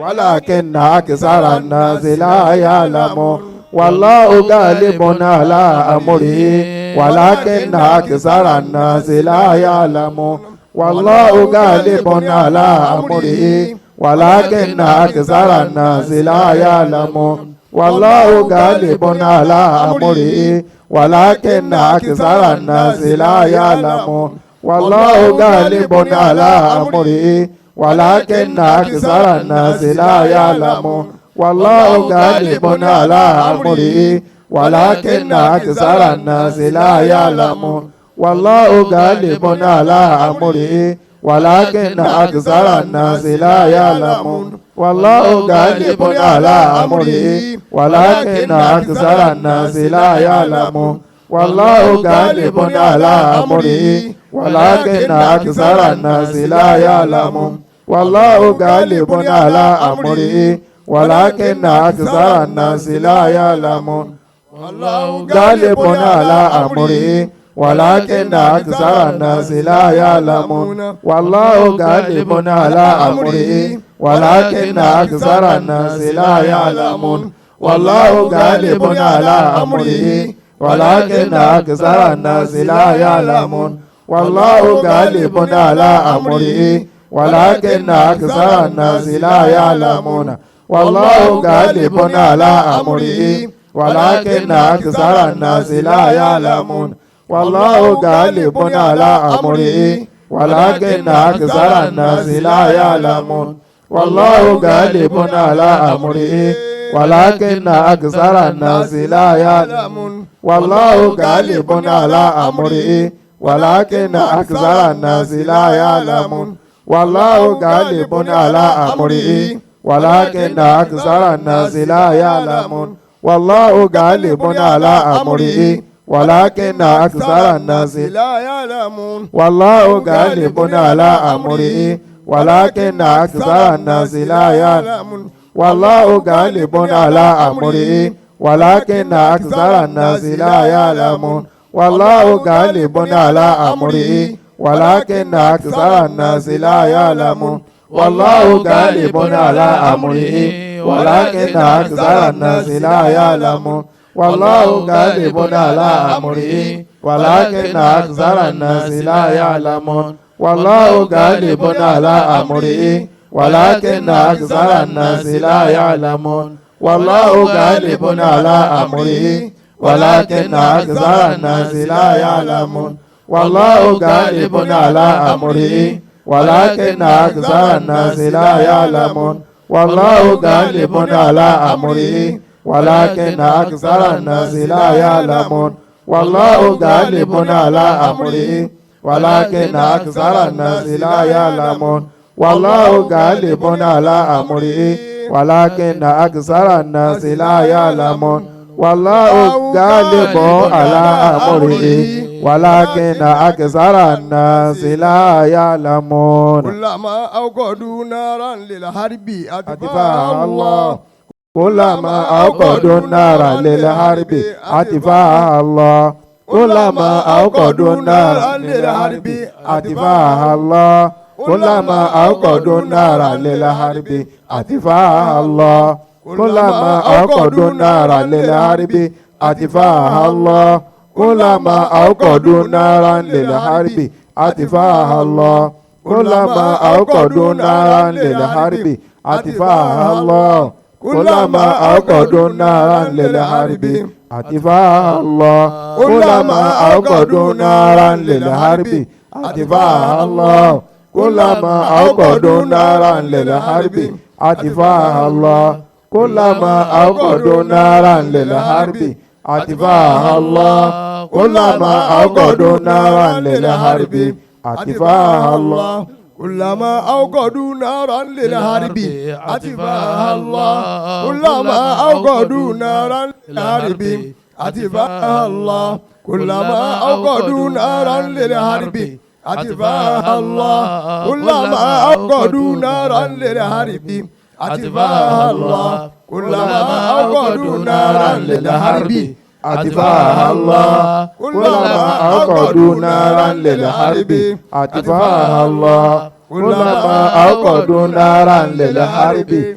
ولكن أكثر الناس لا يعلمون والله غالب على أمره ولكن أكثر الناس لا يعلمون والله غالب على أمره ولكن أكثر الناس لا يعلمون والله غالب على أمره ولكن أكثر الناس لا يعلمون والله غالب على أمره ولكن أكثر الناس لا يعلمون والله غالب على أمره ولكن أكثر الناس لا يعلمون والله غالب على أمره ولكن أكثر الناس لا يعلمون والله غالب على أمره ولكن أكثر الناس لا يعلمون والله غالب على أمره ولكن أكثر الناس لا يعلمون والله غالب على أمره ولكن أكثر الناس لا يعلمون والله غالب على أمره ولكن أكثر الناس لا يعلمون والله غالب على أمره ولكن أكثر الناس لا يعلمون والله غالب على أمره ولكن أكثر الناس لا يعلمون والله غالب على أمره ولكن أكثر الناس لا يعلمون والله غالب على أمره ولكن أكثر الناس لا يعلمون والله غالب على أمره ولكن أكثر الناس لا يعلمون والله غالب على أمره ولكن أكثر الناس لا يعلمون والله غالب على أمره ولكن أكثر الناس لا يعلمون والله غالب على أمره ولكن أكثر الناس لا يعلمون والله غالب على أمره ولكن أكثر الناس لا يعلمون والله غالب على أمره ولكن أكثر الناس لا يعلمون والله غالب على أمره ولكن أكثر الناس لا يعلمون والله غالب على أمره ولكن أكثر الناس لا يعلمون والله غالب على أمره ولكن أكثر الناس لا يعلمون والله غالب على أمره ولكن أكثر الناس لا يعلمون والله غالب على أمره ولكن أكثر الناس لا يعلمون والله غالب على أمره ولكن أكثر الناس لا يعلمون والله غالب على أمره ولكن أكثر الناس لا يعلمون والله غالب على أمره ولكن أكثر الناس لا يعلمون والله غالب على أمره ولكن أكثر الناس لا يعلمون والله غالب على أمره ولكن أكثر الناس لا يعلمون والله غالب على أمره ولكن أكثر الناس لا يعلمون كلما أوقدوا نارا للحرب أطفأها الله كلما أوقدوا النار للحرب أطفأها الله كلما أوقدوا النار للحرب أطفأها الله كلما أوقدوا النار للحرب أطفأها الله كلما أوقدوا النار للحرب أطفأها الله كلما أوقدوا نارا للحرب أطفأها الله كلما أوقدوا نارا للحرب أطفأها الله كلما أوقدوا نارا للحرب أطفأها الله كلما أوقدوا نارا للحرب أطفأها الله كلما أوقدوا نارا للحرب أطفأها الله كلما أوقدوا نارا للحرب أطفأها الله كلما أوقدوا نارا للحرب أطفأها الله كلما أوقدوا نارا للحرب أطفأها الله كلما أوقدوا نارا للحرب أطفأها الله كلما أوقدوا نارا للحرب أطفأها الله كلما أوقدوا نارا للحرب أطفأها الله كلما أوقدوا نارا للحرب أطفأها الله كلما أوقدوا نارا للحرب أطفأها الله كلما أوقدوا نارا للحرب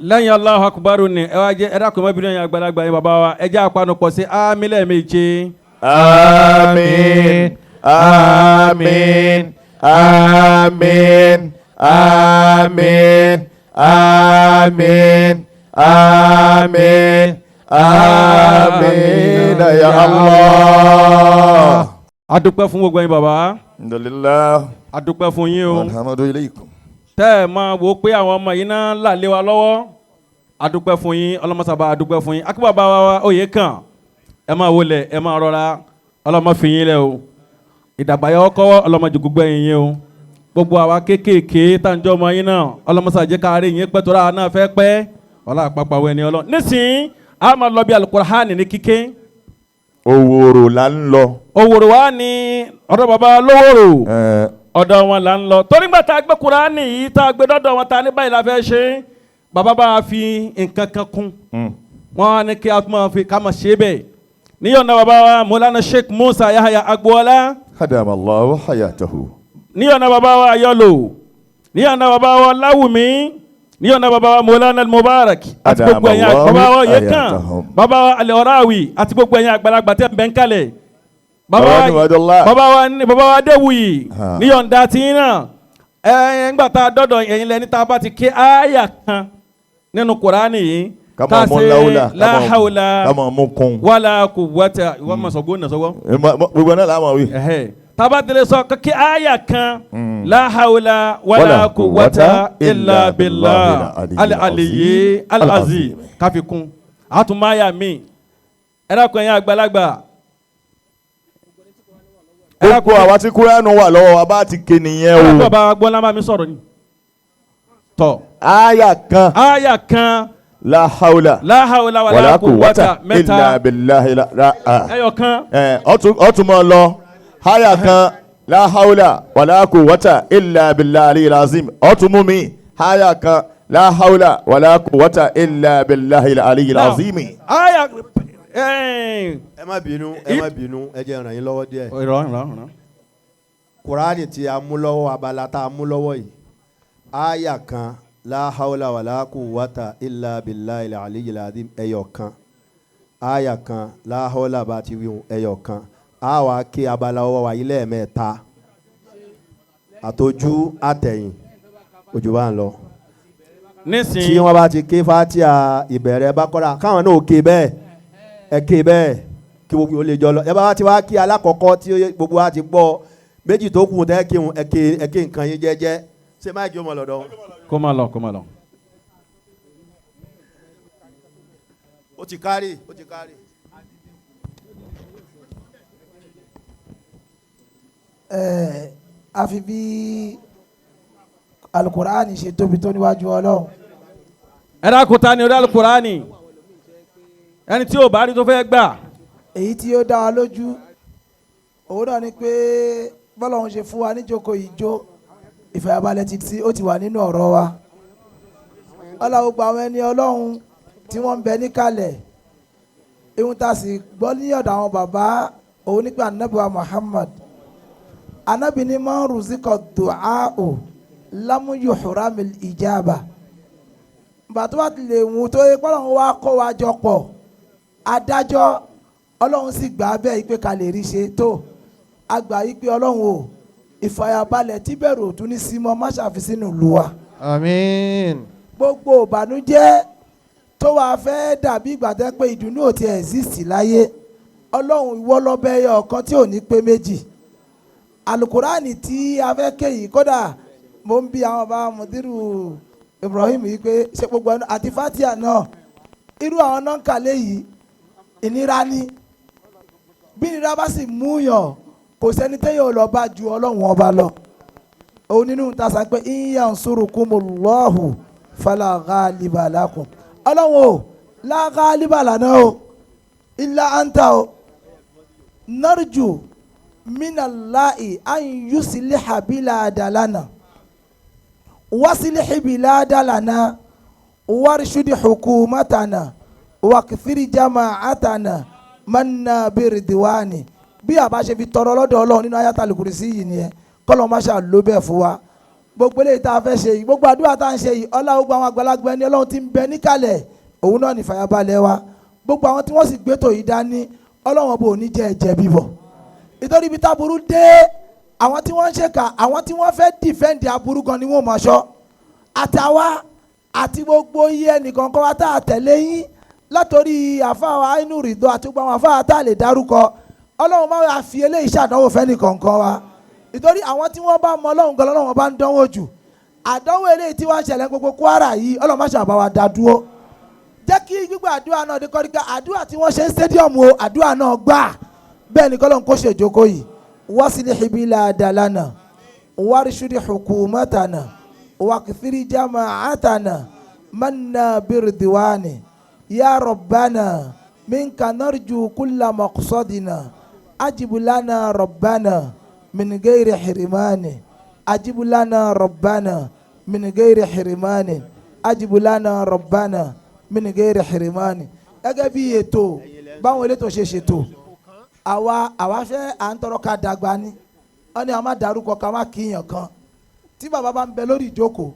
lẹ́yìn Allahu Akbar ni ẹ wá jẹ́ ẹ dákun mọ́ bínú ẹ̀yin àgbàlagbà yín bàbá wa ẹ jẹ́ àpanupọ̀ sí àmín lẹ́ẹ̀méje. Àmín àmín àmín àmín àmín àmín àmín ya Allah. A dúpẹ́ fún gbogbo yín bàbá. Alhamdulillah. A dúpẹ́ fún yín o. Alhamdulillah. Tẹ́ ẹ máa wò pé àwọn ọmọ yìí náà là lé wa lọ́wọ́. A dúpẹ́ fún yín ọlọ́mọsàbà a dúpẹ́ fún yín. Akíbàbá wa oyè kan ẹ máa wọlé ẹ máa rọra ọlọ́mọ fi yín lẹ̀ o. Ìdàgbà yọ kọ́ ọlọ́mọ jù gbogbo ẹ̀yìn yín o. Gbogbo àwa kéékèèké tàǹjọ́ ọmọ yín náà ọlọ́mọsàjẹ́ káàárẹ̀ yín pẹ́ tóra náà fẹ́ pẹ́ ọlá àpapọ̀ wẹ̀ ni ọlọ́. Nísìnyí a máa lọ bí Al-Qur'ani ní kíké. Òwòrò là ń lọ. Òwòrò wa ni ọ̀dọ̀ bàbá lówóró. Ọ̀dọ̀ wọn là ń lọ. Torí gbà tá a gbé Kùránì yìí tá a gbé dọ́dọ̀ wọn ta ní báyìí la fẹ́ ṣe. Bàbá bá a fi nǹkan kan kún. Wọ́n á ní kí a máa fi ká máa ṣe bẹ́ẹ̀. Níyọ̀nà bàbá wa Mọ́lánà Sheikh Musa Yahya Agboola. Hadamallahu hayatahu. Níyọ̀nà bàbá wa Ayọ̀lò. Níyọ̀nà bàbá wa Láwùmí. Níyọ̀nà bàbá wa Mọ́lánà Mubarak. Àti gbogbo ẹ̀yin bàbá wa Yekan. Bàbá wa Al-Orawi. Àti gbogbo ẹ̀yin àgbàlagbà tẹ̀ ń bẹ́ ń kalẹ̀. Bàbá wa Adéwuyì níyọ̀ǹda tí náà ńgbà tá a dọ́dọ̀ ẹ̀yin lẹ́ni tá a bá ti ké àyà kan nínú Kùránì yìí kama mọ lawula láhàwùlà kama mọ kun wàlà quwwata ìwọ́n mọ̀ sọ́gbó nà sọ́gbó. gbogbo náà làwọn wí. tábà tẹ̀lé sọ ké àyà kan láhàwùlà wàlà quwwata illa billah al-aliyyi al-azim káfíkún àtúmáyà mi ẹ̀rọ kan yẹn àgbàlagbà. Gbogbo àwa tí Kùránì wà lọ́wọ́ wa bá ti ké nìyẹn o. Bàbá gbọ́nlá máa mi sọ̀rọ̀ ni. Tọ́. Àyà kan. Àyà kan. La hawla. La hawla wala quwwata mẹ́ta. Illa billahi ẹyọ kan. Ọtún mọ lọ. Àyà kan. La hawla wala quwwata illa billahi aliyil azim. Ọtún mú mi. Àyà kan. La hawla wala quwwata illa billahi aliyil azim. Àyà. ẹ má bínú ẹ jẹ́ ràn yín lọ́wọ́ díẹ̀. ìrọ̀. Kùránì tí a mú lọ́wọ́ abala tá a mú lọ́wọ́ yìí àyà kan la hawla wala quwwata illa billahi al-aliyyil azim ẹyọ kan àyà kan la hawla bá ti wí ẹyọ kan a wá kí abala ọwọ́ wa ilé ẹ̀mẹ́ta àtọ́jú àtẹ̀yìn ojú bá ń lọ. nísìnyí tí wọ́n bá ti ké Fatiha ìbẹ̀rẹ̀ Baqara káwọn náà ké bẹ́ẹ̀ ẹ ké bẹ́ẹ̀ kí gbogbo olè jọ lọ ẹ bá wá ti wá kí alákọ̀ọ́kọ́ tí gbogbo wa ti gbọ́ méjì tó kù tẹ́ kí ẹ ké nǹkan yín jẹ́jẹ́ ṣé máìkì ó mọ lọ́dọ̀. kó máa lọ. ó ti kárí. àfi bí Al-Qur'ani ṣe tóbi tó níwájú Ọlọ́run. ẹ dákun ta ni orí Al-Qur'ani ẹni tí ò bá rí tó fẹ́ gbà. èyí tí ó dá wa lójú òun náà ni pé bọ́lọ́run ṣe fún wa níjókòó ìjó ìfẹ̀yàbalẹ̀ títí ó ti wà nínú ọ̀rọ̀ wa. ọlọ́run gba àwọn ẹni Ọlọ́run tí wọ́n ń bẹ níkàlẹ̀ ihun tá a sì gbọ́ ní ọ̀dọ̀ àwọn bàbá òun nípa Ànábì wa Muhammad Ànábì ní man ruzika du'a'u lam yuhramil ijaba. bàtú bá ti lè wù tó yẹ kọ́lọ́run wá kó wa jọ pọ̀ adájọ́ Ọlọ́run sì gbà á bẹ́ẹ̀ pé ká lè rí ṣe tó àgbà yìí pé Ọlọ́run o ìfàyàbalẹ̀ tí bẹ̀rù òtún ní símọ́ má ṣàfisínú ìlú wa. Àmín. gbogbo ìbànújẹ́ tó wàá fẹ́ dàbí ìgbà tẹ́ pé ìdùnnú ò ti exist láyé Ọlọ́run ìwọ lọ́bẹ̀ ẹyọ ọ̀kan tí ò ní pé méjì. Alukurani tí a fẹ́ ké yìí kódà mo ń bi àwọn bá Mudiru Ibrahim yìí pé ṣe gbogbo ẹnu àti Fatiha náà irú àwọn náà ń kàlẹ́ yìí ìnira ni bí ìnira bá sì mú yàn kò sẹ́ni tẹ́yìn ò lọ bá ju Ọlọ́run ọba lọ. òun nínú ta sàn pé in yansurukumullahu fala ghaliba lakum Ọlọ́run o la ghaliba lana o illa anta o narju minallahi an yusliha biladana wasilih biladana warshudi hukumatana wakithiri jama'atana manna biridwani. bí a bá ṣe fi tọrọ lọ́dọ̀ Ọlọ́run nínú ayatul kursi yìí nìyẹn kọ́lọ́ má ṣe ló bẹ́ẹ̀ fún wa gbogbo eléyìí tá a fẹ́ ṣe yìí gbogbo àdúrà tá a ń ṣe yìí ọlá gbogbo àwọn àgbàlagbà ẹni ọlọ́run ti ń bẹ níkàlẹ̀ òun náà ní ìfàyàbalẹ̀ wa gbogbo àwọn tí wọ́n sì gbétò yìí dání ọlọ́run bò ní jẹ́ ẹ̀jẹ̀ bíbọ̀ nítorí ibi táburú dé àwọn tí wọ́n ń ṣèkà àwọn tí wọ́n fẹ́ dìfẹ́ǹdì aburú gan ni wọ́n mọ̀ ṣọ́ àtàwa àti gbogbo iye ẹnìkan kọ́ wa tá a tẹ̀lé yín látòrí àfáà inú rìdọ́ àti gbogbo àwọn àfáà tá a lè dárúkọ ọlọ́run máa wá fi eléyìí ṣàdánwò fẹ́ nìkọ̀ọ̀kan wa nítorí àwọn tí wọ́n bá mọ ọlọ́run gan lọ́wọ́ bá ń dánwò jù àdánwò eléyìí tí wọ́n ń ṣẹlẹ̀ gbogbo Kwara yìí ọlọ́run má ṣàbá wa dá dúró jẹ́ kí gbígbà àdúrà náà dé kọ́ríkà àdúrà tí wọ́n ṣe ń stadium o àdúrà náà gbà bẹ́ẹ̀ ni kọ́lọ́n kó ṣèjókòó yìí waslih biladana warshud hukumatana wakthir jama'atana manna birdiwani ya rabbana minka narju kulla maqsadina ajib lana rabbana min ghairi hirmani ajib lana rabbana min ghairi hirmani ajib lana rabbana min ghairi hirmani gẹ́gẹ́ bí ètò báwọn elétò ṣe ṣètò àwa fẹ́ à ń tọrọ ká dàgbà ni wọ́n ní a má dárúkọ ká má kíyàn kan tí bàbá bá ń bẹ lórí ìjókòó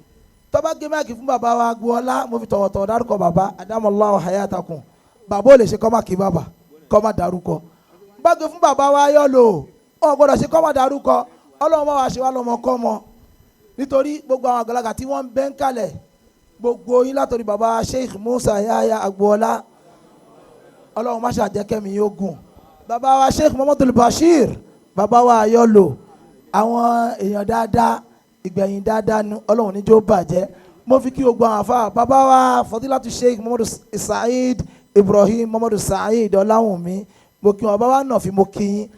tó bá gé máàkì fún bàbá wa Agboola mo fi tọ̀wọ̀tọ̀wọ̀ dárúkọ bàbá adamallahu hayatakum bàbá ò lè ṣe kọ́ má kí bàbá kọ́ má dárúkọ bá gé fún bàbá wa Ayọ̀lò ọ̀ gbọ́dọ̀ ṣe kọ́ má dárúkọ ọlọ́run má wàá ṣe wá lọ́mọ kọ́ mọ nítorí gbogbo àwọn àgbàlagbà tí wọ́n ń bẹ ń kalẹ̀ gbogbo yín látòrí bàbá Sheikh Musa Yahya Agboola ọlọ́run má ṣàjẹ́kẹ́mi yóò gùn bàbá wa Sheikh Muhammadu Bashir bàbá wa Ayọ̀lò àwọn èèyàn dáadáa ìgbẹ̀yìn dáadáa nu ọlọ́run níjó bàjẹ́ mo fi kí gbogbo àwọn afa bàbá wa Fadilatu Sheikh Muhammadu Saheed Ibrahim Muhammadu Saheed Ọláwùnmí mo kí wọn bàbá wa náà fi mo kí yín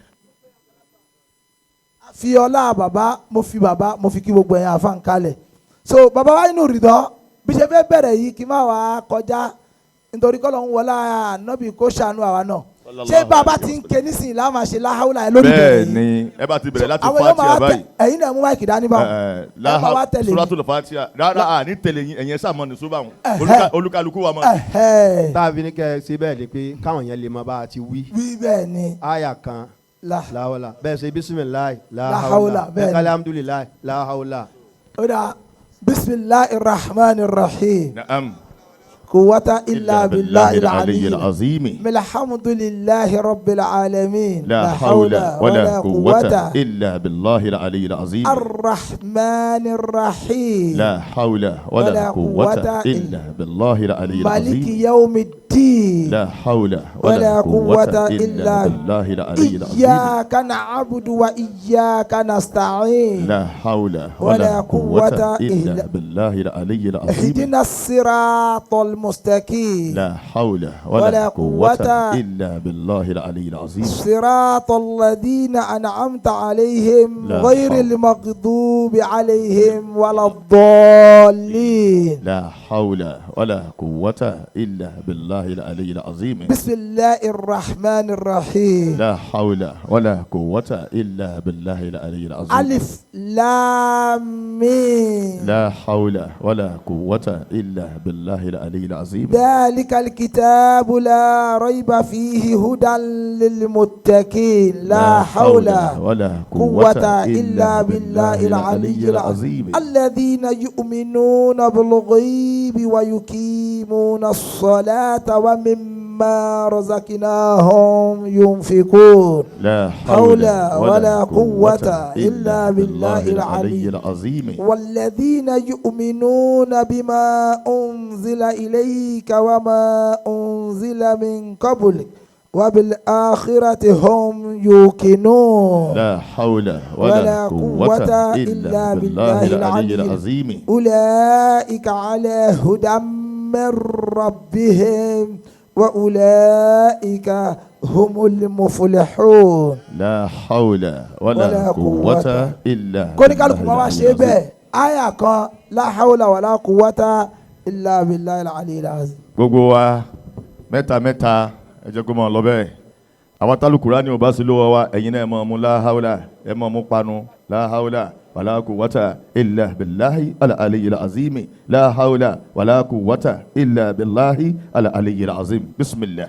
fi ọlá bàbá mo fi kí gbogbo ẹ̀yàn afa ń kalẹ̀ so bàbá wa inú rìdọ́ bí ṣe fẹ́ bẹ̀rẹ̀ yìí kí n má wàá kọjá nítorí kọ́ ló ń wọlé ànábì kó ṣàánú àwa náà ṣé bàbá ti ń ké nísìnyí láwọn máa ṣe láhàúlà ẹ lórí bẹ̀rẹ̀ yìí. bẹ́ẹ̀ ni ẹ bá ti bẹ̀rẹ̀ láti Fatiha báyìí. ẹ̀yin náà mú máìkì dání báwọn. ẹ bá wa tẹ̀lé Suratul Fatiha rárá à ní tẹ̀lé yín ẹ̀yẹn sàmọ́ ní sóbà wọn olúkálukú wa mọ́. tá a fi ní kẹ́ ẹ ṣe bẹ́ẹ̀ ni pé káwọn yẹn lè mọ bá a ti wí. wí bẹ́ẹ̀ ni. àyà kan láhàúlà bẹ́ẹ̀ ṣe bisimilayi láhàúlà bẹ́ẹ̀ kálí alhamdulilayi láhàúlà. ó dà bisimilahi rahmani rahim. Na'am. قوة إلا بالله العلي العظيم الحمد لله رب العالمين لا حول ولا قوة إلا بالله العلي العظيم الرحمن الرحيم لا حول ولا قوة إلا بالله العلي العظيم مالك يوم الدين لا حول ولا قوة إلا بالله العلي العظيم إياك نعبد وإياك نستعين لا حول ولا قوة إلا بالله العلي العظيم اهدنا الصراط المستقيم لا حول ولا قوة إلا بالله العلي العظيم صراط الذين أنعمت عليهم غير المغضوب عليهم ولا الضالين لا حول ولا قوة إلا بالله العلي العظيم بسم الله الرحمن الرحيم لا حول ولا قوة إلا بالله العلي العظيم ألف لام ميم لا حول ولا قوة إلا بالله العلي العظيم ذلك الكتاب لا ريب فيه هدى للمتقين لا حول ولا قوة إلا بالله العلي العظيم الذين يؤمنون بالغيب ويقيمون الصلاة ومما رزقناهم ينفقون لا حول ولا قوة إلا بالله العلي العظيم والذين يؤمنون بما أنزل إليك وما أنزل من قبلك وبالآخرة هم يوقنون لا حول ولا قوة إلا بالله العلي العظيم أولئك على هدى من ربهم وأولئك هم المفلحون لا حول ولا قوة إلا كوني قالوا ما شيء آية كان لا حول ولا قوة إلا بالله العلي العظيم gbogbo wa mẹ́ta mẹ́ta ẹ jẹ́ kó mọ̀ lọ bẹ́ẹ̀ àwọn tálùkùránì ò bá sí lówó wa ẹ̀yin náà ẹ máa mú láhàúlà ẹ máa mú panu láhàúlà wàlá quwwata illa billahi al-aliyyil azim láhàúlà wàlá quwwata illa billahi al-aliyyil azim bismillah.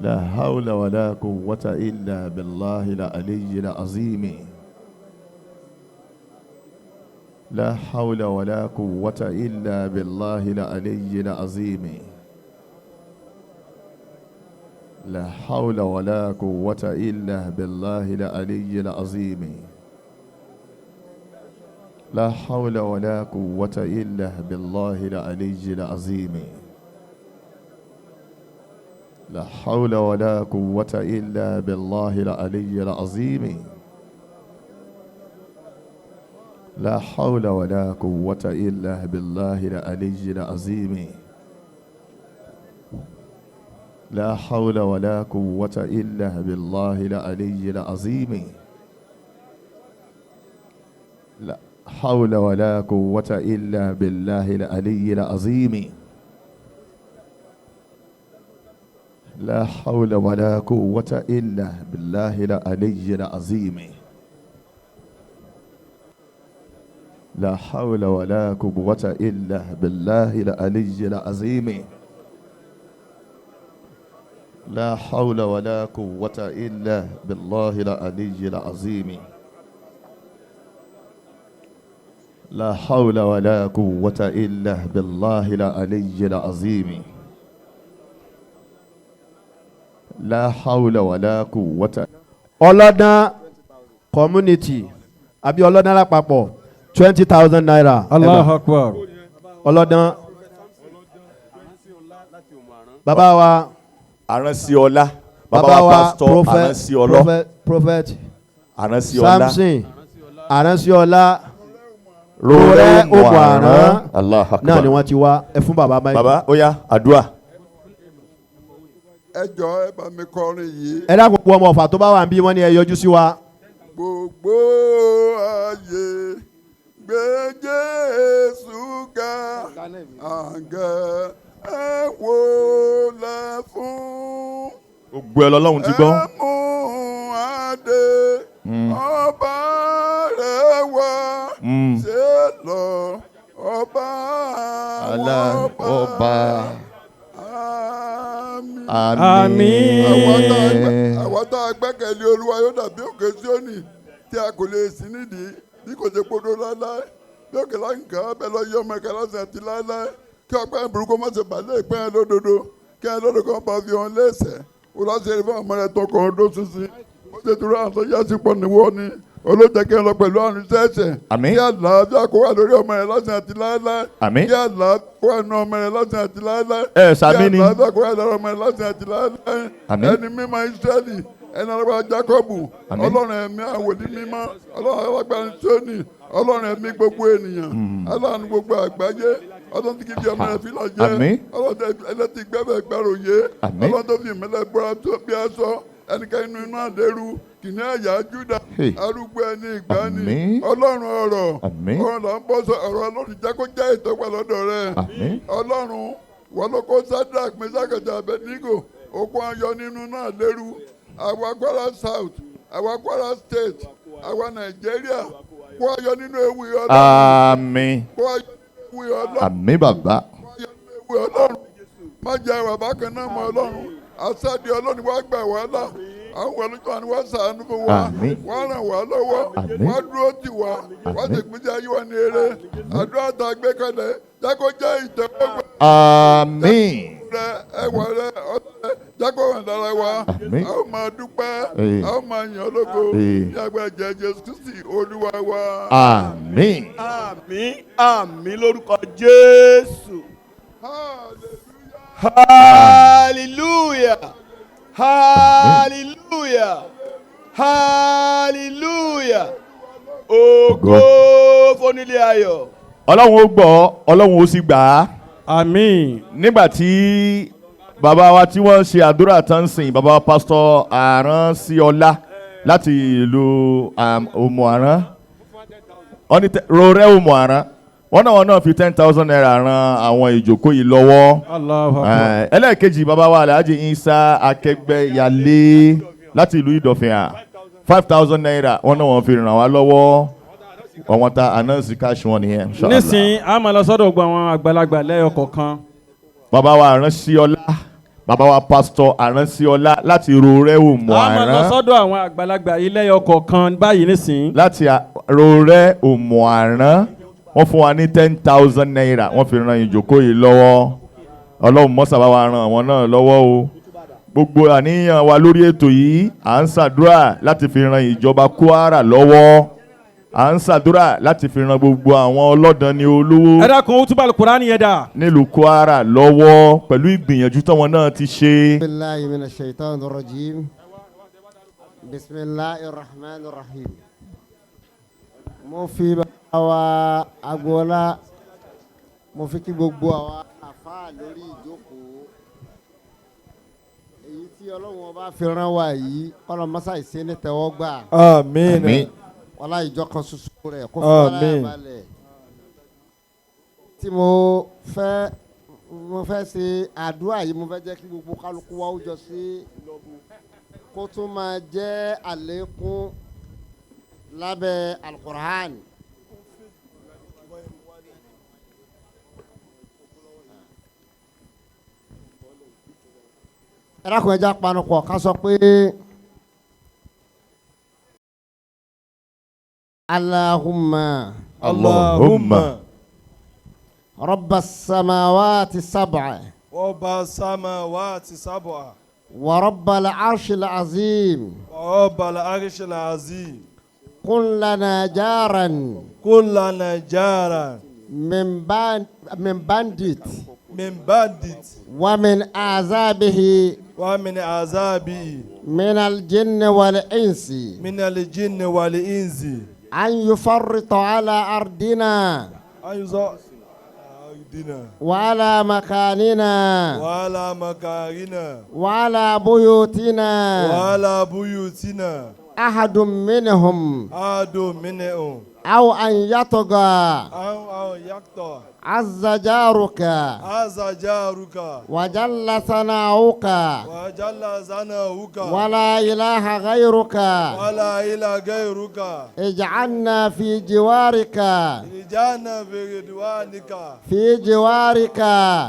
لا حول ولا قوة إلا بالله العلي العظيم لا حول ولا قوة إلا بالله العلي العظيم لا حول ولا قوة إلا بالله العلي العظيم لا حول ولا قوة إلا بالله العلي العظيم لا حول ولا قوة إلا بالله العلي العظيم لا حول ولا قوة إلا بالله العلي العظيم لا حول ولا قوة إلا بالله العلي العظيم لا حول ولا قوة إلا بالله العلي العظيم لا حول ولا قوة إلا بالله العلي العظيم لا حول ولا قوة إلا بالله العلي العظيم لا حول ولا قوة إلا بالله العلي العظيم لا حول ولا قوة إلا بالله العلي العظيم لا حول ولا قوة. ọlọ́dán community àbí ọlọ́dán lápapọ̀ 20,000 naira. Allahu Akbar. ọlọ́dán bàbá wa Aransiola bàbá bàbá wa wa pastor Aransiolo prophet Aransiola Samson Aransiola Rore Rore Omuaran Allahu Akbar. náà ni wọ́n ti wá ẹ fún bàbá Mike. Bàbá ó yá àdúrà. ẹ jọ̀ọ́ ẹ bá mi kọrin yìí. ẹ dákun pọ̀ ọmọ ọ̀fà tó bá wà ń bí wọ́n ní ẹ yọjú sí wa. Gbogbo ayé gbé Jésù ga àgẹ́ ẹ wò lẹ fún. Gbogbo ẹ lọ́lọ́run ti gbọ́. Ẹ mú adé ọba rẹ̀ wá ṣe lọ ọba àwọn ọba. Àmín. Àwọn tá a gbẹ́kẹ̀lé Olúwa yóò dàbí òkè Síónì tí a kò lè sí nídìí bí kò ṣe podó láéláé bí òkè láǹkà bẹ́ẹ̀ lọ yí ọmọ ẹ̀ka lọ́sẹ̀ àti láéláé kí ọpẹ́ ìburúkú má ṣe bàlẹ́ ìpín ẹ̀ lódodo kí ẹ̀ lódodo kan bá fi hàn léṣẹ̀ olùwàṣẹ́rẹ́ fún ọmọ rẹ̀ tọkọ̀ ọdún sísìn ó ṣe dúró àwọn tó yá sí pọ̀ níwọ̀ ni olóòjẹ́ kí ẹ lọ pẹ̀lú àrùn sẹ́ẹ̀sẹ̀ Àmín. kí àlàáfíà kó wà lórí ọmọ rẹ̀ lọ́sẹ̀ àti láéláé Àmín. kí àlàáfíà kó wà nínú ọmọ rẹ̀ lọ́sẹ̀ àti láéláé Ẹ sàmí ni. kí àlàáfíà kó wà lórí ọmọ rẹ̀ lọ́sẹ̀ àti láéláé Àmín. ẹni mímọ́ Ísírẹ́lì ẹni ọlọ́pàá Jákọ́bù Àmín. ọlọ́run ẹ̀mí àwòdì mímọ́ ọlọ́run alágbára Síónì ọlọ́run ẹ̀mí gbogbo ènìyàn aláàánú gbogbo àgbáyé ọlọ́run tí kì í fi ọmọ rẹ̀ fílà jẹ́ Àmín. ọlọ́run ẹlẹ́tì gbẹ́bẹ̀ gbàròyé Àmín. ọlọ́run tó fi ìmẹ́lẹ̀ gbọ́ra tó bí aṣọ ẹnikẹ́ni inú iná àdéru kìnìún ẹ̀yà Júdà Hey. arúgbó ẹni ìgbàanì Àmín. ọlọ́run ọ̀rọ̀ Àmín. ọ̀rọ̀ là ń bọ́ sọ ọ̀rọ̀ ọlọ́run jẹ́ kó jẹ́ ìtọ́pẹ́ lọ́dọ̀ rẹ̀ Àmín. ọlọ́run wọn ló kó Shadrach Meshach àti Abednego okun ayọ̀ nínú náà lérú àwa Kwara South àwa Kwara State àwa Nàìjíríà kó ayọ̀ nínú ewu ọlọ́run Àmín. kó ayọ̀ nínú ewu ọlọ́run Àmín bàbá. kó ayọ̀ nínú ewu ọlọ́run má jẹ́ àwọn bákan náà mọ́ ọlọ́run àṣàdì ọlọ́run wá gbà wá là àwọn olùkọ́ ni wọ́n ṣàánú fún wa Àmín. wọ́n ràn wá lọ́wọ́ Àmín. wọ́n dúró tì wá wọ́n sì pín ayé wa ní eré àdúrà tá a gbé kalẹ̀ jákó jẹ́ ìtẹ́wọ́gbà Àmín. rẹ ẹwà rẹ ọtẹ jákó hàn lára wa Àmín. a ó máa dúpẹ́ Ee. a ó máa yàn lógo Ee. ní agbájẹ Jésù Kristi Olúwa wa. Àmín. Àmín àmín lórúkọ Jésù. Hallelujah. Hallelujah. Hallelujah. Hallelujah. Ògo fónílé ayọ̀. Ọlọ́run ó gbọ́, Ọlọ́run ó sì gbà á. Àmín. Nígbà tí bàbá wa tí wọ́n ṣe àdúrà tán sìn, bàbá wa pásítọ̀ Aransiola láti ìlú Omuaran, wọ́n ní Rore Omuaran, wọ́n náà fi 10,000 naira ran àwọn ìjókòó yìí lọ́wọ́. Allahu Akbar. Ẹlẹ́ẹ̀kejì bàbá wa Alhaji Isa Akẹgbẹ́yalé láti ìlú Ìdọ̀fìn 5,000 naira wọ́n náà wọ́n fi ràn wá lọ́wọ́. Ọ̀wọ́n ta anọ́ọ̀sì káàṣì wọn nìyẹn. Inshallah. Nísìnyí a máa lọ sọ́dọ̀ gbogbo àwọn àgbàlagbà lẹ́yọ kọ̀ọ̀kan. Bàbá wa Aransiola bàbá wa pásítọ̀ Àránsíọlá láti Rorẹ́ Òmù a máa lọ Àrán. sọ́dọ̀ àwọn àgbàlagbà yìí lẹ́yọ kọ̀ọ̀kan báyìí nísìnyí. láti Rorẹ́ Òmù Àrán wọ́n fún wa ní 10,000 naira wọ́n fi ran ìjókòó yìí lọ́wọ́. Ọlọ́run mọ́sà bá wa ran àwọn náà lọ́wọ́ o. Gbogbo àníyàn wa lórí ètò yìí à ń ṣàdúrà láti fi ran ìjọba Kwara lọ́wọ́. À ń ṣàdúrà láti fi ran gbogbo àwọn ọlọ́dàn ní olówó ẹ dákun ó túbọ̀ Al-Qur'ani yẹn dà. nílùú Kwara lọ́wọ́ pẹ̀lú ìgbìyànjú táwọn náà ti ṣe. billahi minash shaitanir rajim. Bismillahir rahmanir rahim. Mo fi bàbá wa Agboola, mo fi kí gbogbo àwa àfáà lórí ìjókòó. Èyí tí Ọlọ́run ọba fi rán wa yìí, Ọlọ́run mọ́sá ìṣe ní tẹ́wọ́gbà. àmín. Ọlá ìjọ kan ṣoṣo rẹ̀ kó fún ọlá ìbalẹ̀. Tí mo fẹ́ ṣe àdúrà yìí, mo fẹ́ jẹ́ kí gbogbo kálukú wa ó jọ sí kó tún máa jẹ́ àlékún lábẹ́ Al-Qur'an. Ẹ dákun ẹja panupọ̀ ká sọ pé Allahumma Rabbas samawati sab'a Rabba samawati sab'a wa Rabbal arshil azim wa Rabbal arshil azim kun lana jaran kullana jara min bandit min bandit wa min azabihi wa min azabi min al-jinni wal insi min al-jinni wal insi an yufarrita ala ardina ayuza ardina wa ala makanina wa ala makarina wa ala buyutina wa ala buyutina ahadun minhum adu minhum aw an yatgha aw yakta azza jaruka aza jaruka wa jalla sanauka wa jalla zanahuka wa la ilaha ghayruka wala ila gairuka ij'alna fi jiwarika ijana biridwanika في جوارك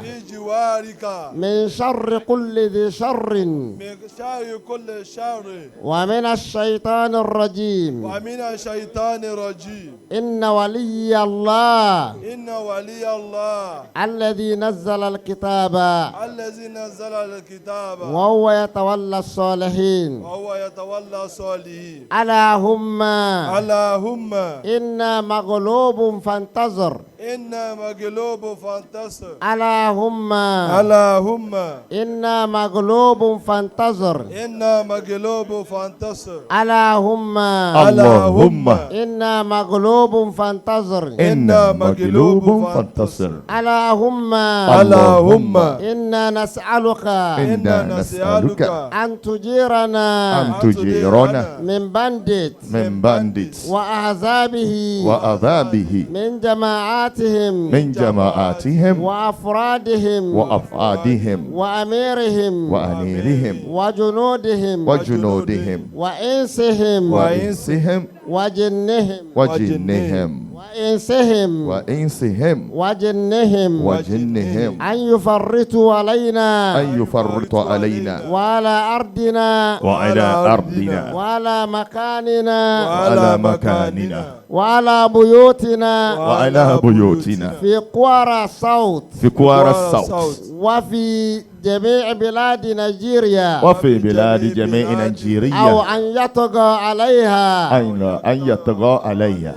في جوارك من شر كل ذي شر من شر كل شر ومن الشيطان الرجيم ومن الشيطان الرجيم إن ولي الله إن ولي الله الذي نزل الكتاب الذي نزل الكتاب وهو يتولى الصالحين وهو يتولى الصالحين اللهم إنا مغلوب فانتظر إنا مغلوب فانتصر اللهم إنا مغلوب فانتظر إنا مغلوب فانتصر اللهم إنا مغلوب فانتظر إنا مغلوب فانتصر. اللهم إنا نسألك أن تجيرنا من بندت وأحزابه من جماعاتهم وأفرادهم وأميرهم وجنودهم وإنسهم وجنهم وجنهم أن يفرطوا علينا وعلى أرضنا وعلى مكاننا وعلى بيوتنا في قوارا الصوت وفي جميع بلاد نيجيريا أو أن يطغى عليها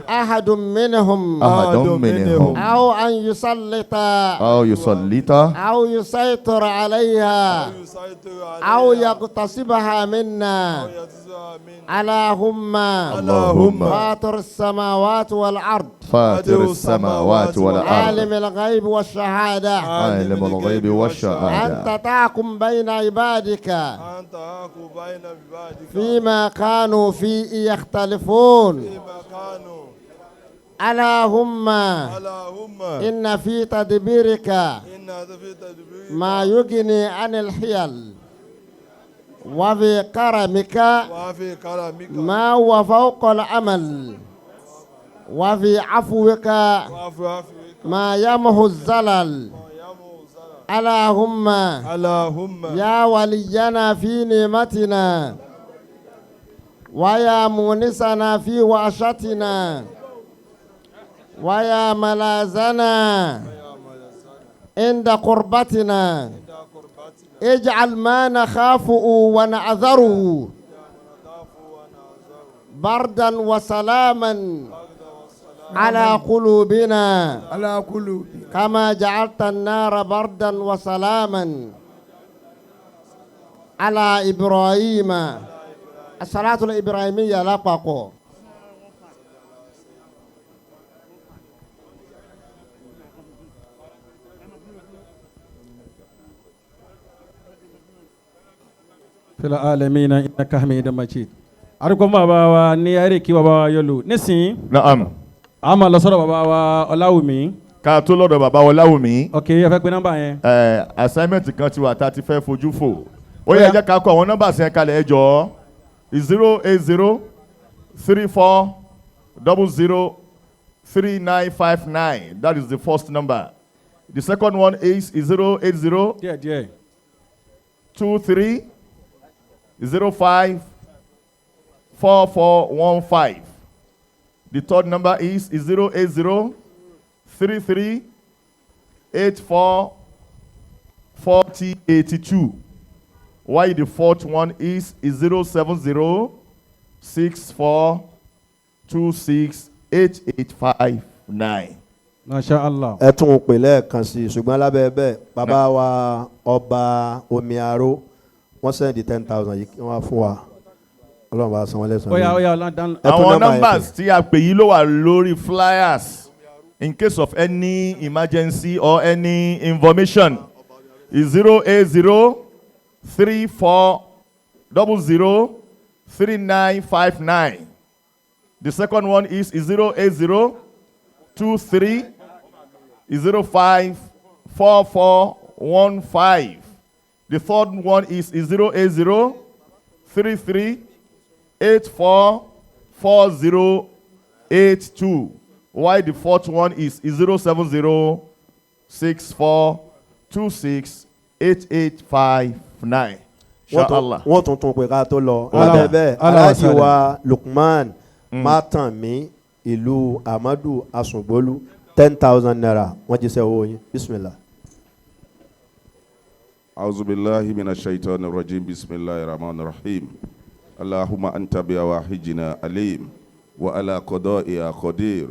أحد منهم أو أن يسلط أو يسيطر عليها أو يغتصبها منا اللهم فاطر السماوات والأرض عالم الغيب والشهادة أنت تحكم بين عبادك فيما كانوا فيه يختلفون اللهم إن في تدبيرك ما يغني عن الحيل وفي كرمك ما هو فوق العمل وفي عفوك ما يمحو الزلل اللهم اللهم يا ولينا في نعمتنا ويا مونسنا في وعشتنا ويا ملاذنا عند قربتنا اجعل ما نخافه ونعذره بردا وسلاما على قلوبنا على قلوب كما جعلت النار بردا وسلاما على إبراهيم الصلاة الإبراهيمية لا باقو في العالمين إنك حميد مجيد أركم بابا نياريكي بابا يلو نسين Naam. أما لو صار بابا ألاومي Ká tó lọ́dọ̀ bàbá Ọláwùmí. ok ẹ fẹ́ pe nọ́mbà yẹn. Assignment kan ti wà tá a ti fẹ́ fojú fò. Ó yẹ jẹ́ ká kọ àwọn nọ́mbà sí ẹ kalẹ̀ ẹ jọ̀ọ́. 08034003959. That is the first number. The second one is 080 díẹ̀ díẹ̀. 23054415. The third number is 08033844082. While the fourth one is 07064268859. masha allah. ẹ tún un pè lẹ́ẹ̀kan sí i ṣùgbọ́n lábẹ́ bẹ́ẹ̀ bàbá wa ọba omi aró wọ́n sẹ́ndì 10,000 yìí kí wọ́n fún wa ọlọ́run bá san wọ́n lẹ́sàn-án. ó yá ó yá ọlọ́dún. Ẹ tún Àwọn nọ́mbà yẹn numbers tí a pè yí ló wà lórí flyers in case of any emergency or any information is 08034003959. The second one is 08023054415. The third one is 08033844082. While the fourth one is 07064268859. Inshallah. wọ́n tún tún pè ká tó lọ Allah. lábẹ́ bẹ́ẹ̀ Allah aláàjì wasalaam. wa Lukman Mátànmí ìlú Amadu Asungbolu 10,000 naira wọ́n jíṣẹ́ owó yín bismillah. أعوذ بالله من الشيطان الرجيم بسم الله الرحمن الرحيم اللهم أنت بواحجنا عليم وعلى قضائها قدير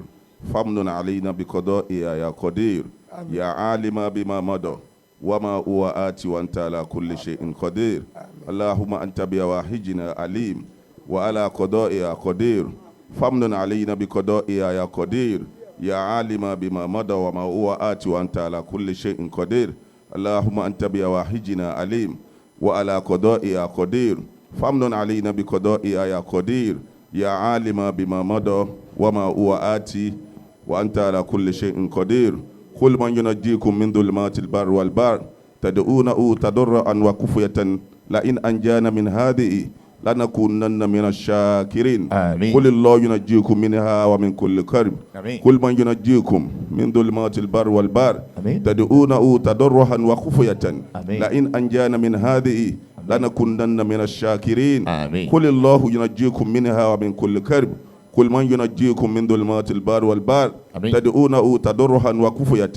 فمن علينا بقضائها يا قدير يا عالم بما مضى وما هو آتي وأنت على كل شيء قدير اللهم أنت بواحجنا عليم وعلى قضائها قدير فمن علينا بقضائها يا قدير يا عالم بما مضى وما هو آتي وأنت على كل شيء قدير اللهم أنت بواحجنا عليم وعلى قضائها قدير فمن علينا بقضائها يا قدير يا عالم بما مضى وما هو آتي وأنت على كل شيء قدير كل من ينجيكم من ظلمات البر والبحر تدعونه تضرعا وخفية لئن أنجانا من هذه لنكونن من الشاكرين آمين. قل الله ينجيكم منها ومن كل كرب آمين. كل من ينجيكم من ظلمات البر والبحر آمين. تدعونه تضرعا وخفية آمين. لئن أنجانا من هذه لنكونن من الشاكرين آمين. قل الله ينجيكم منها ومن كل كرب كل من ينجيكم من ظلمات البر والبحر آمين. تدعونه تضرعا وخفية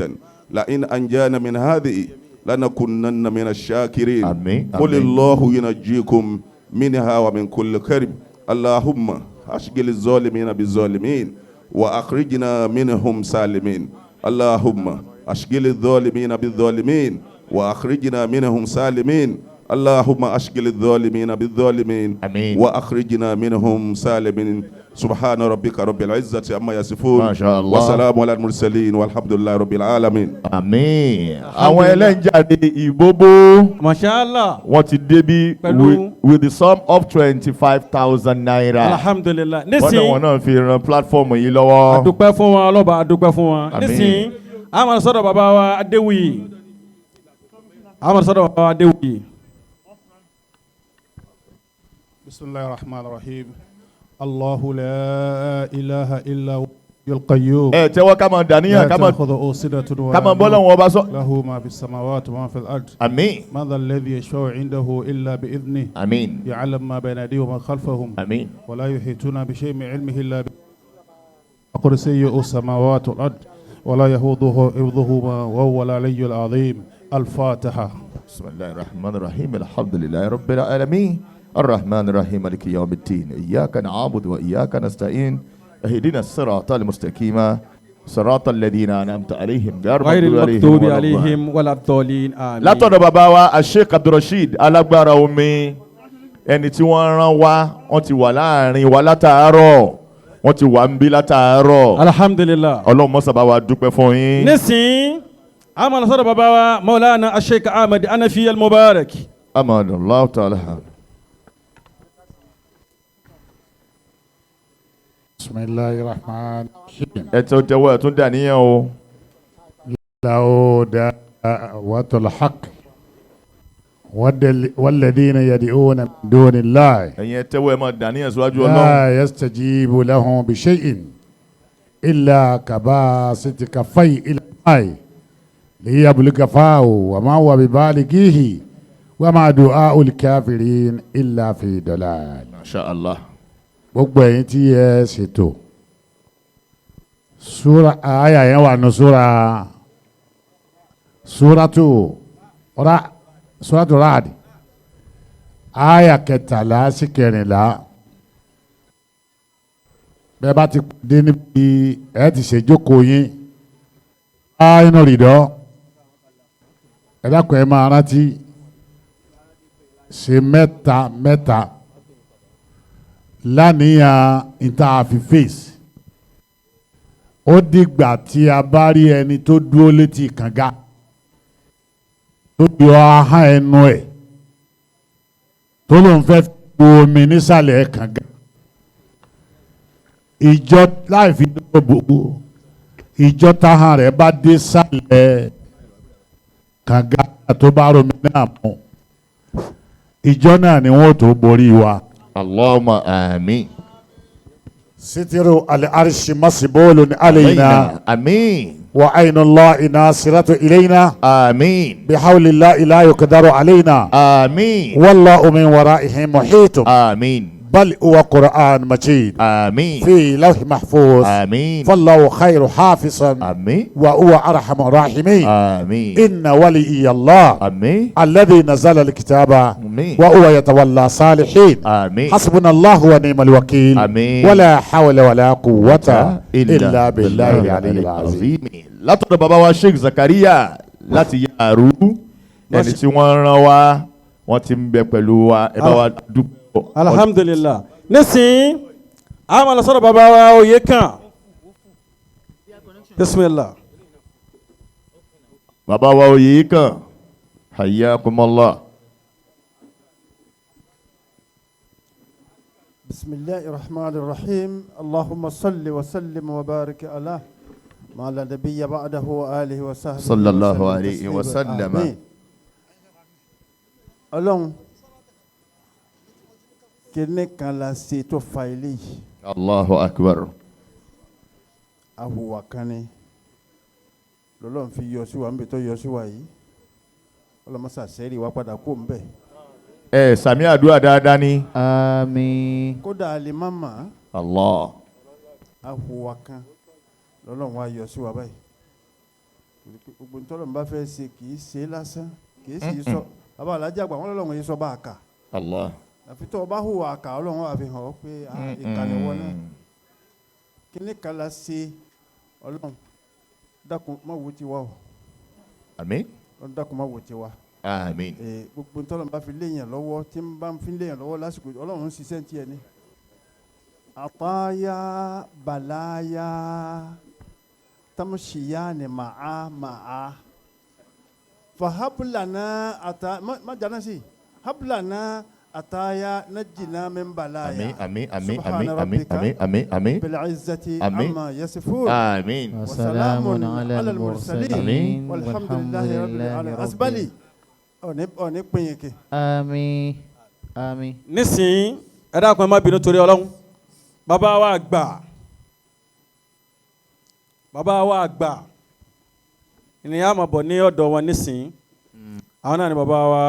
لئن أنجانا من هذه لنكونن من الشاكرين آمين. قل آمين. الله ينجيكم منها ومن كل كرب اللهم أشغل الظالمين بالظالمين وأخرجنا منهم سالمين اللهم أشغل الظالمين بالظالمين وأخرجنا منهم سالمين اللهم أشغل الظالمين بالظالمين آمين. وأخرجنا منهم سالمين سبحان ربك رب العزة عما يصفون ما شاء الله. وسلام على المرسلين والحمد لله رب العالمين Àmín. Àwọn ẹlẹ́njáde ìbóbó masha allah. wọ́n ti débí Pẹ̀lú- with the sum of 25,000 naira. alhamdulilah. Wọ́n náà nísìnyí náà fi ran platform yìí lọ́wọ́. adúpẹ́ fún wọn ọlọ́ba adúpẹ́ fún wọn. Àmín. nísìnyí a máa sọ̀rọ̀ bàbá wa adéwìyí. a máa sọ̀rọ̀ bàbá wa adéwìyí. بسم الله الرحمن الرحيم الله لا إله إلا هو القيوم ẹ tẹ́wọ́ ká máa dàníyàn لا ká máa تأخذه سنة ká máa bọ́ ولا lọ́wọ́ ọba sọ. نوم له ما في السماوات وما في الأرض àmín من ذا الذي يشفع عنده إلا بإذنه àmín يعلم ما بين أيديهم وما خلفهم àmín ولا يحيطون بشيء من علمه إلا كرسيه السماوات والأرض ولا يهوضه حفظهما وهو العلي العظيم. الفاتحة. بسم الله الرحمن الرحيم الحمد لله رب العالمين الرحمن الرحيم مالك يوم الدين إياك نعبد وإياك نستعين اهدنا الصراط المستقيم صراط الذين أنعمت عليهم غير المغضوب عليهم ولا الضالين آمين. látọ̀dọ̀ bàbá wa Sheikh Abdulrasheed alágbára omi ẹni tí wọ́n rán wá wọ́n ti wà láàrin wa látàárọ̀ wọ́n ti wà ń bí látàárọ̀. alhamdulillah. ọlọ́run mọ́sá bá wa dúpẹ́ fún yín. nísìnyí a máa lọ sọ́dọ̀ bàbá wa Maulana Sheikh Ahmed Anafi al-Mubarak. amadullah ta'ala. bisimilahi rahman rahim. ẹ tó tẹ́wọ́ ẹ̀ tún dà níyàn o. lahu da'watul haqq walladhina yad'una min dunillahi. ẹ̀yin ẹ tẹ́wọ́ ẹ máa dà níyàn síwájú ọlọ́run. la yastajibu lahum bi shay'in illa kabasiti kaffayhi ila al-ma'i liyabluga fahu wa ma huwa bibalighihi wa ma du'a'ul kafirin illa fi dalal. masha allah. gbogbo ẹ̀yin tí ẹ ṣètò súra àyà yẹn wà ní súratu Ra'd àyà 13 sí 14 bẹ́ẹ̀ bá ti dé níbi ẹ ti ṣe jókòó yín inú rìdọ́ ẹ dákun ẹ máa rántí ṣe mẹ́ta lánìyàn interface ó dìgbà tí a bá rí ẹni tó dúró létí kànga tó yọ ahọ́n ẹnu ẹ̀ tó lóun fẹ́ fi omi nísàlẹ̀ kànga ìjọ láì fi dúró gbogbo ìjọ táhàn rẹ̀ bá dé sàlẹ̀ kànga tó bá romi náà mú ìjọ náà ni wọ́n tó borí wa. Allahumma amin. Sitiru al-arshi masbulun alayna. Amin. Wa aynu Allahi nasiratu ilayna. Amin. Bihawli Allahi la yuqdaru alayna. Amin. Wallahu min wara'ihim muhitun. Amin. بل هو قرآن مجيد آمين في لوح محفوظ آمين فالله خير حافظا آمين وهو أرحم الراحمين آمين إن ولي الله آمين الذي نزل الكتاب آمين وهو يتولى صالحين آمين حسبنا الله ونعم الوكيل آمين ولا حول ولا قوة إلا بالله العلي العظيم. látọ̀dọ̀ bàbá wa Sheikh Zakaria láti Yàrú ẹni tí wọ́n rán wa wọ́n ti ń bẹ pẹ̀lú wa ẹ bá wa dúpọ̀. alhamdulillah. nísìnyí a máa lọ sọ́dọ̀ bàbá wa oyè kan bismillah. bàbá wa oyè kan hayyakumullah. bisimilahi rahman rahim allahumma salli wa sallim wa barik ala ma la nabiyya ba'dahu wa alihi wa sahbihi sallallahu alayhi wa sallam. ọlọ́run kíní kan la ṣe tó fa ilé yìí. Allahu akbar. ahuwa kan ni lọ́lọ́run fi yọ sí wa nbẹ tó yọ sí wa yìí ọlọ́mọṣà sẹ́ẹ̀rì wa padà kó nbẹ. ẹ sàmì àdúrà dáadáa ni. àmín. kódà alimama. Allah. ahuwa kan lọ́lọ́run wa yọ sí wa báyìí. gbogbo ntọ́lọ́run bá fẹ́ ṣe kì í ṣe lásán kì í sì sọ bàbá alájà àgbà wọn lọ́lọ́run yìí sọ bá a kà. Allah. àfi tó o bá hùwà àkà ọlọ́run wà fi hàn ọ́ pé ìkànnì wọn náà kíní kan la ṣe ọlọ́run dákun má wo tiwa o. àmín. ọlọ́run dákun má wo tiwa. àmín. gbogbo ntọ́lọ́run bá fi léèyàn lọ́wọ́ tí ń bá fi léèyàn lọ́wọ́ lásìkò ọlọ́run ń ṣiṣẹ́ tiẹ̀ ni. àtàyà bàláyà tamṣìyà ni màá fahabulana ata má jana sí habulana ataya najina min balaya. Amin amin amin amin amin amin amin. bil izzati amin amma yasifun. amin. wa salamun ala al mursalin. amin. walhamdulillahi rabbil alamin. asbali ọ̀ní pinyeke. àmín àmín. nísìnyí ẹ dákun ẹ má bínú torí ọlọ́run bàbá wa gbà bàbá wa àgbà ènìyàn máa bọ̀ ní ọ̀dọ̀ wọn nísìnyí àwọn náà ni bàbá wa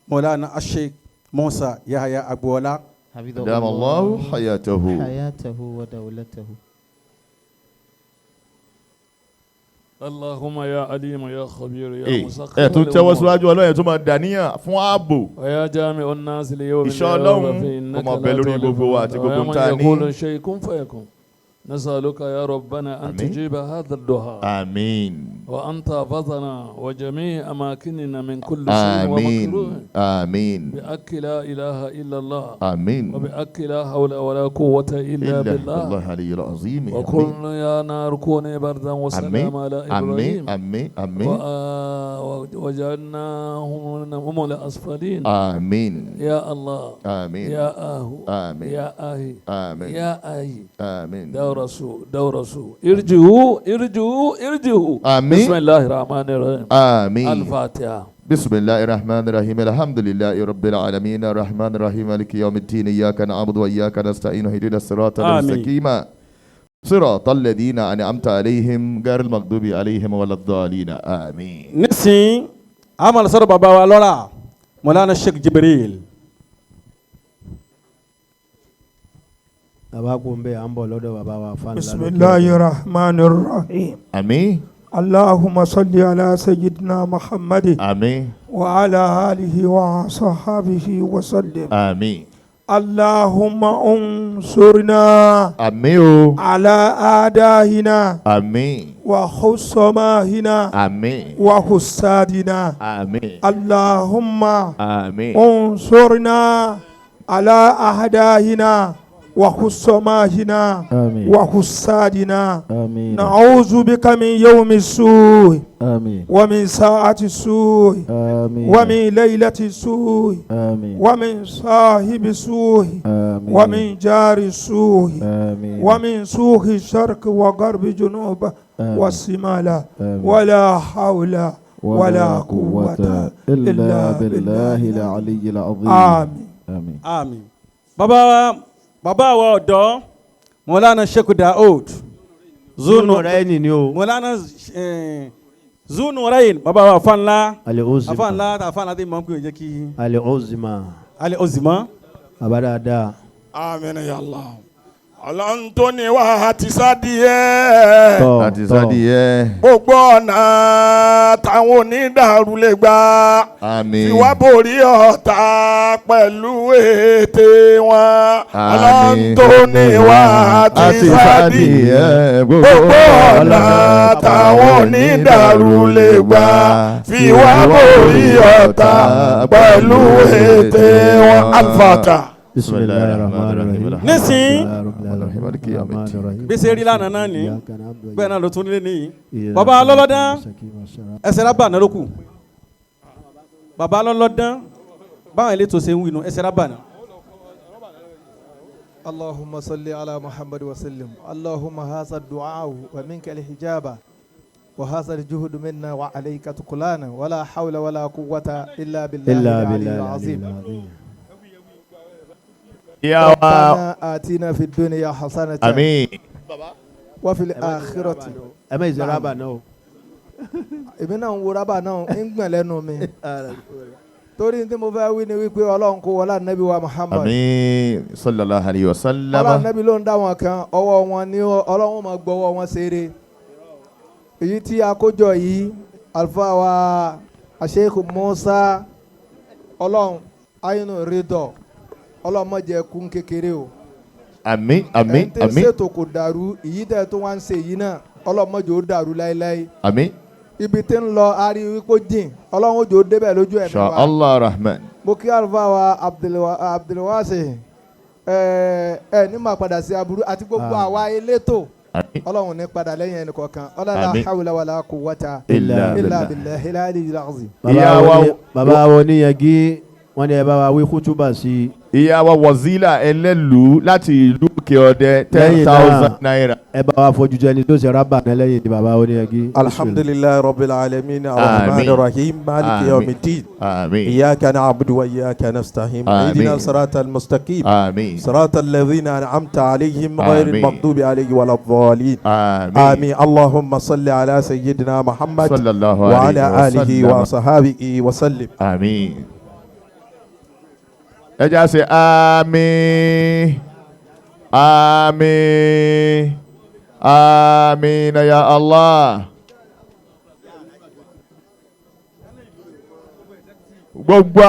Maulana Sheikh Musa Yahya Agboola. دام الله حياته wa dawlatahu. اللهم يا عليم يا خبير يا مسخر. ẹ tún tẹ́wọ́ síwájú Ọlọ́run tó máa dàníyàn fún ààbò. ويا جامع الناس اليوم iṣẹ́ Ọlọ́run kó máa bẹ lórí gbogbo wa àti gbogbo ń ta ní. ويا من يقول شيء كن فيكون. نسألك يا ربنا أن تجيب هذا الدعاء. آمين. وأن تحفظنا وجميع أماكننا من كل سوء ومكروه. آمين. بأك لا إله إلا الله. آمين. وبأك لا حول ولا قوة إلا بالله. الله العلي العظيم. وقلنا يا نار كوني بردا وسلام على إبراهيم. آمين. آمين. وجعلناهم هم الأسفلين. آمين. يا الله. آمين. يا آهو. آمين. يا آهي. آمين. يا آهي. آمين. دورسو ارجعوا آمين. بسم الله الرحمن الرحيم. آمين. الفاتحة. بسم الله الرحمن الرحيم الحمد لله رب العالمين الرحمن الرحيم مالك يوم الدين إياك نعبد وإياك نستعين اهدنا الصراط المستقيم صراط الذين أنعمت عليهم غير المغضوب عليهم ولا الضالين آمين. nísìnyí a máa sọ̀rọ̀ bàbá wa lọ́la Maulana Sheikh Jibril. bàbá kò ń bẹ à ń bọ̀ lọ́dọ̀ bàbá wa fan. bismillahir rahmanir rahim. àmín. allahumma salli ala sayyidina muhammadin. àmín. wa ala alihi wa sahbihi wa sallim. àmín. allahumma unsurna. àmín o. ala adahina. àmín. wa khussamahina. àmín. wa hussadina. àmín. allahumma. àmín. unsurna ala ahdahina. وخصماهنا وحسادنا نعوذ بك من يوم السوء ومن ساعة السوء ومن ليلة السوء ومن صاحب السوء ومن جار السوء ومن سوء الشرق وغرب جنوب والشمال ولا حول ولا قوة إلا بالله العلي العظيم آمين آمين. bàbá wa ọ̀dọ́ Maulana Sheikh Daoud Zunuraini ni o. Maulana Zunuraini bàbá wa afanla afanla tí mọ̀ ń pè jẹ́ kí. Al-Uzma. bàbá dáadáa. Amin ya Allah. Ọlọ́run tó ní wá àti sádìẹ́. àti sádìẹ́. gbogbo ọ̀nà táwọn onídàárú lè gbà. àmín. fi wá borí ọ̀tá pẹ̀lú ète wọn. Ọlọ́run tó ní wá àti sádìẹ́. gbogbo ọ̀nà táwọn onídàárú lè gbà. fi wá borí ọ̀tá pẹ̀lú ète wọn. Al-Fatiha. Bismillahirrahmanirrahim. nísìnyí bí ṣe rí lánàá náà ní bẹ́ẹ̀ náà ló tún lé níyì. bàbá lọ́lọ́dán ẹsẹ̀ rábà náà ló kù. bàbá lọ́lọ́dán báwọn ilé tó ṣe ń wí nu ẹsẹ̀ rábà náà. اللهم صل على محمد وسلم. اللهم هذا الدعاء ومنك الحجابة وهذا الجهد منا وعليك تكلانا ولا حول ولا قوة إلا بالله العلي العظيم. يا ربنا آتنا في الدنيا حسنة. آمين. وفي الآخرة. أما إذا رابع نو. èmi náà ń wo rábà náà ń gbọ̀n lẹ́nu mi torí tí mo fẹ́ wí ni wípé ọlọ́run kó wọlé ànábì wa Muhammad. àmín sallallahu alayhi wa sallam. ọlọ́run ànábì ló ń dá wọn kan ọwọ́ wọn ní ọlọ́run máa gbọ́wọ́ wọn ṣeré. èyí tí a kó jọ yìí alfa wa Sheikh Musa ọlọ́run ayinu ridọ ọlọ́run má jẹ́ kún kékeré o. àmín àmín àmín. ẹni tí ṣètò kò dàrú èyí tẹ̀ tó wá ń ṣe yìí náà ọlọ́run má jẹ́ ó dàrú láéláé. àmín. ibi tí ń lọ ari wípé jìn ọlọ́run ó jẹ́ ó débẹ̀ lójú ẹ̀mí wa. Insha Allah rahman. mo kí alfa wa Abdulwasi ní máa padà sí aburú àti gbogbo àwa elétò ọlọ́run ní padà lẹ́yìn ẹnì kọ̀ọ̀kan ọlọ́run hawla wala quwwata illa billahil aliyyil azim. bàbá wo níyànjú wọn ni ẹ bá wa wí kútúbà sí. ìyá wa Wazila Ẹlẹ́lú láti ìlú òkè ọdẹ 10,000 naira. ẹ bá wa fojú jẹ ẹni tó ṣe rábà náà lẹ́yìn ní bàbá oníyẹgí. alhamdulilayi rabbil alamin arrahmanir rahim maliki yawmiddin iyyaka na'budu wa iyyaka nasta'in ihdina siratal mustaqim siratal ladzina an'amta alayhim ghayril maghdubi alayhim waladdallin amin allahumma salli ala sayyidina muhammad wa ala alihi wa sahbihi wa sallim amin. ẹ já ṣe àmín àmín àmín ya Allah. gbogbo